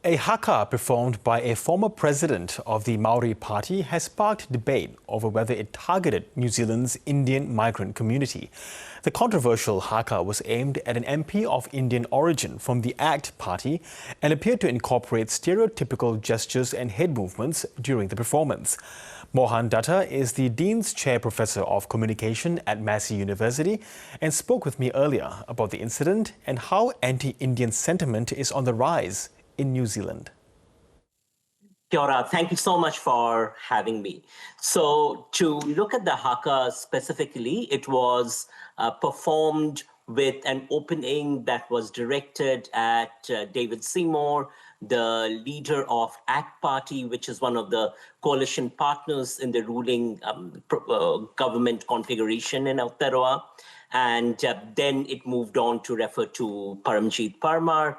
A haka performed by a former president of the Maori Party has sparked debate over whether it targeted New Zealand's Indian migrant community. The controversial haka was aimed at an MP of Indian origin from the ACT Party and appeared to incorporate stereotypical gestures and head movements during the performance. Mohan Dutta is the Dean's Chair Professor of Communication at Massey University and spoke with me earlier about the incident and how anti-Indian sentiment is on the rise in New Zealand. Kia ora. Thank you so much for having me. So to look at the haka specifically, it was performed with an opening that was directed at David Seymour, the leader of ACT Party, which is one of the coalition partners in the ruling government configuration in Aotearoa. And then it moved on to refer to Parmjeet Parmar.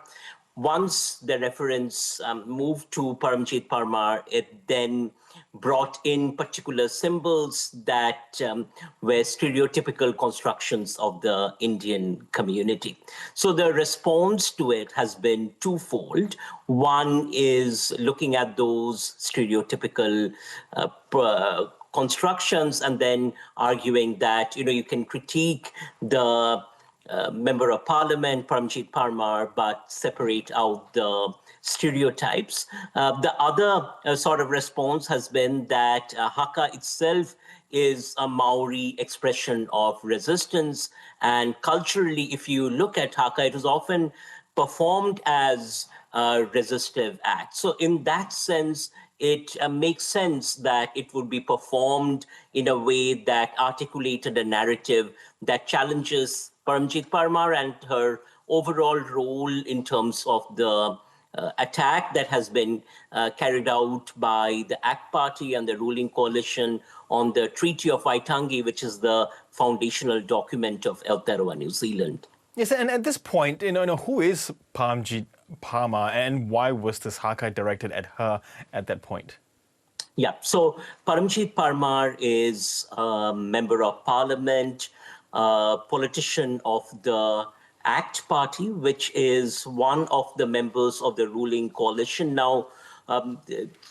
Once the reference moved to Parmjeet Parmar, it then brought in particular symbols that were stereotypical constructions of the Indian community. So the response to it has been twofold. One is looking at those stereotypical constructions and then arguing that, you can critique the Member of Parliament, Parmjeet Parmar, but separate out the stereotypes. The other sort of response has been that haka itself is a Maori expression of resistance. And culturally, if you look at haka, it is often performed as a resistive act. So in that sense, it makes sense that it would be performed in a way that articulated a narrative that challenges Parmjeet Parmar and her overall role in terms of the attack that has been carried out by the ACT Party and the ruling coalition on the Treaty of Waitangi, which is the foundational document of Aotearoa, New Zealand. Yes, and at this point, who is Parmjeet Parmar and why was this haka directed at her at that point? Yeah, so Parmjeet Parmar is a Member of Parliament, politician of the ACT Party, which is one of the members of the ruling coalition. Now,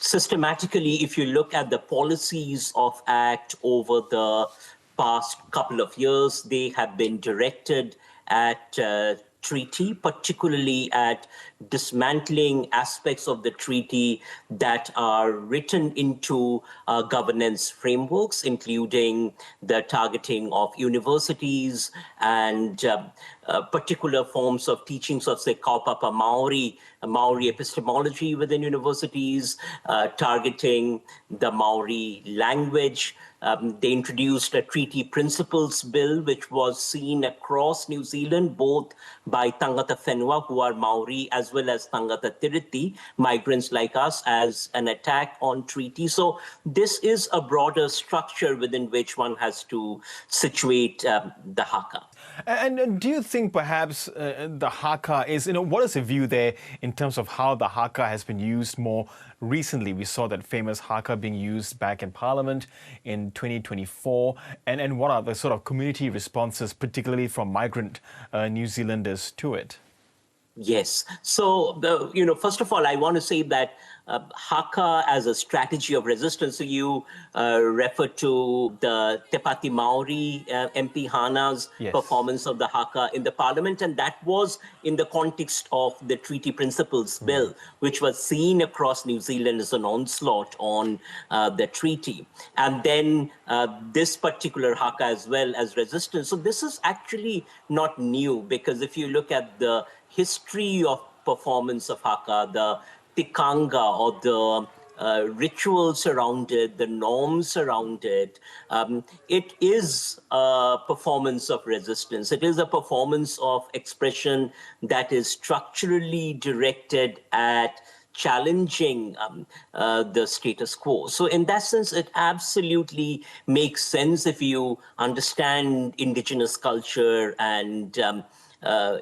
systematically, if you look at the policies of ACT over the past couple of years, they have been directed at treaty, particularly at dismantling aspects of the treaty that are written into governance frameworks, including the targeting of universities and particular forms of teachings of, say, kaupapa Maori, Maori epistemology within universities, targeting the Maori language. They introduced a treaty principles bill, which was seen across New Zealand, both by tangata whenua, who are Maori, as well as tangata tiriti, migrants like us, as an attack on treaty. So this is a broader structure within which one has to situate the haka. And do you think perhaps the haka is, what is the view there in terms of how the haka has been used more recently? We saw that famous haka being used back in Parliament in 2024. And what are the sort of community responses, particularly from migrant New Zealanders to it? Yes. So, first of all, I want to say that haka as a strategy of resistance. So you refer to the Te Pāti Maori MP Hana's performance of the haka in the Parliament, and that was in the context of the Treaty Principles Bill, which was seen across New Zealand as an onslaught on the treaty. And then this particular haka as well as resistance. So this is actually not new, because if you look at the history of performance of haka, the tikanga or the rituals around it, the norms around it, it is a performance of resistance. It is a performance of expression that is structurally directed at challenging the status quo. So in that sense, it absolutely makes sense if you understand indigenous culture and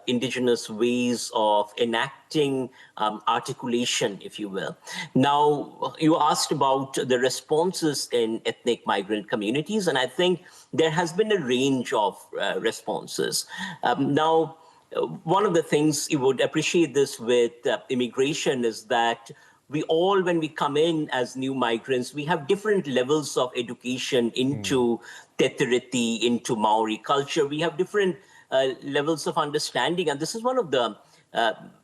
indigenous ways of enacting articulation, if you will. Now, you asked about the responses in ethnic migrant communities, and I think there has been a range of responses. Now, one of the things you would appreciate this with immigration is that we all, when we come in as new migrants, we have different levels of education into Tetiriti, into Maori culture. We have different levels of understanding. And this is one of the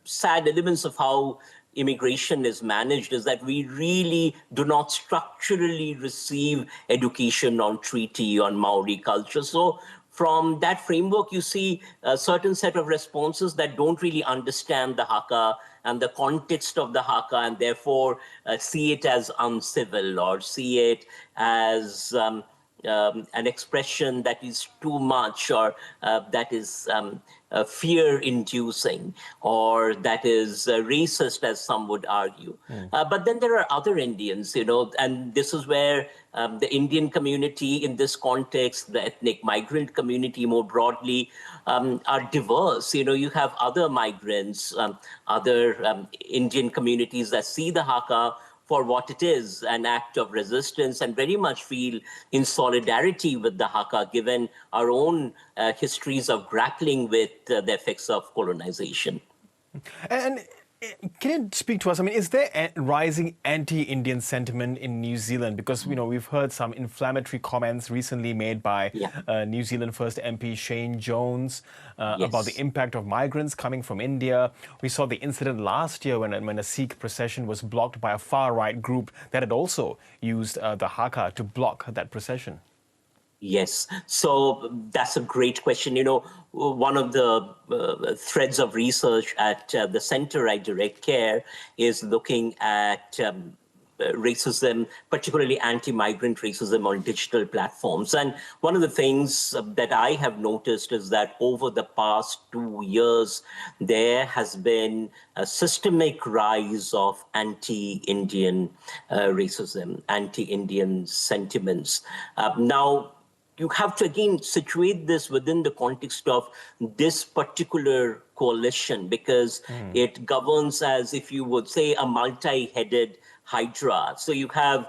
sad elements of how immigration is managed, is that we really do not structurally receive education on treaty, on Maori culture. So from that framework, you see a certain set of responses that don't really understand the haka and the context of the haka, and therefore see it as uncivil or see it as an expression that is too much, or that is fear-inducing, or that is racist, as some would argue. But then there are other Indians, and this is where the Indian community in this context, the ethnic migrant community more broadly, are diverse. You have other migrants, other Indian communities that see the haka for what it is, an act of resistance, and very much feel in solidarity with the haka, given our own histories of grappling with the effects of colonization. And can you speak to us? I mean, is there a rising anti-Indian sentiment in New Zealand? Because, we've heard some inflammatory comments recently made by New Zealand First MP Shane Jones about the impact of migrants coming from India. We saw the incident last year when a Sikh procession was blocked by a far-right group that had also used the haka to block that procession. Yes, so that's a great question. One of the threads of research at the center I direct care is looking at racism, particularly anti-migrant racism on digital platforms. And one of the things that I have noticed is that over the past 2 years, there has been a systemic rise of anti-Indian racism, anti-Indian sentiments. Now, you have to, again, situate this within the context of this particular coalition, because it governs as, if you would say, a multi-headed hydra. So you have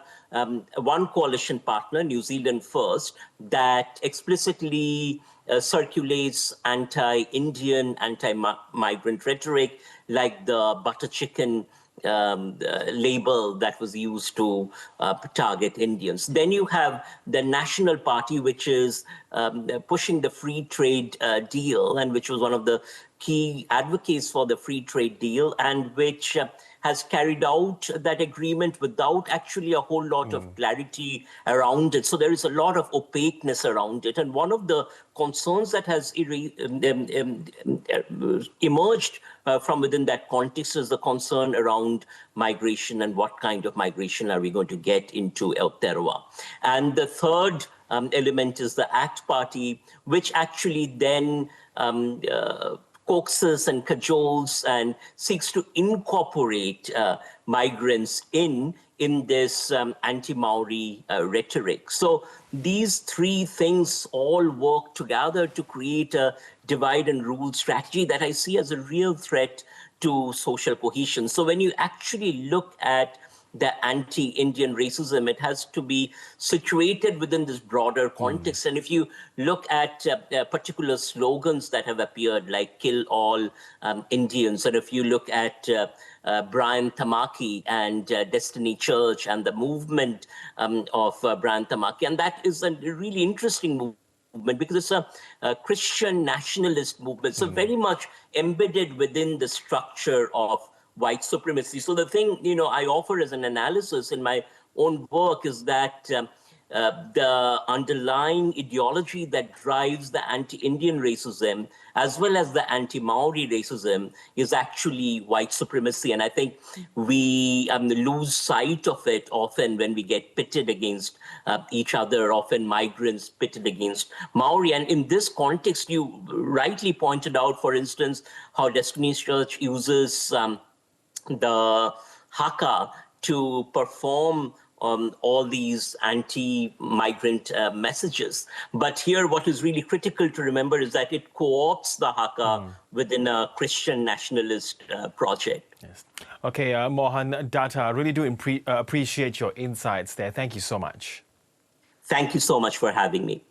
one coalition partner, New Zealand First, that explicitly circulates anti-Indian, anti-migrant rhetoric, like the butter chicken label that was used to target Indians. Then you have the National Party, which is pushing the free trade deal, and which was one of the key advocates for the free trade deal, and which has carried out that agreement without actually a whole lot of clarity around it. So there is a lot of opaqueness around it. And one of the concerns that has emerged from within that context is the concern around migration and what kind of migration are we going to get into Aotearoa. And the third element is the ACT Party, which actually then coaxes and cajoles and seeks to incorporate migrants in this anti-Maori rhetoric. So these three things all work together to create a divide and rule strategy that I see as a real threat to social cohesion. So when you actually look at the anti-Indian racism, it has to be situated within this broader context. And if you look at particular slogans that have appeared, like "Kill all Indians," and if you look at Brian Tamaki and Destiny Church and the movement of Brian Tamaki, and that is a really interesting movement because it's a Christian nationalist movement, so very much embedded within the structure of white supremacy. So the thing, I offer as an analysis in my own work is that the underlying ideology that drives the anti-Indian racism as well as the anti-Maori racism is actually white supremacy. And I think we lose sight of it often when we get pitted against each other, often migrants pitted against Maori. And in this context, you rightly pointed out, for instance, how Destiny's Church uses the haka to perform all these anti-migrant messages. But here, what is really critical to remember is that it co-opts the haka within a Christian nationalist project. Yes. Okay, Mohan Dutta, I really do appreciate your insights there. Thank you so much. Thank you so much for having me.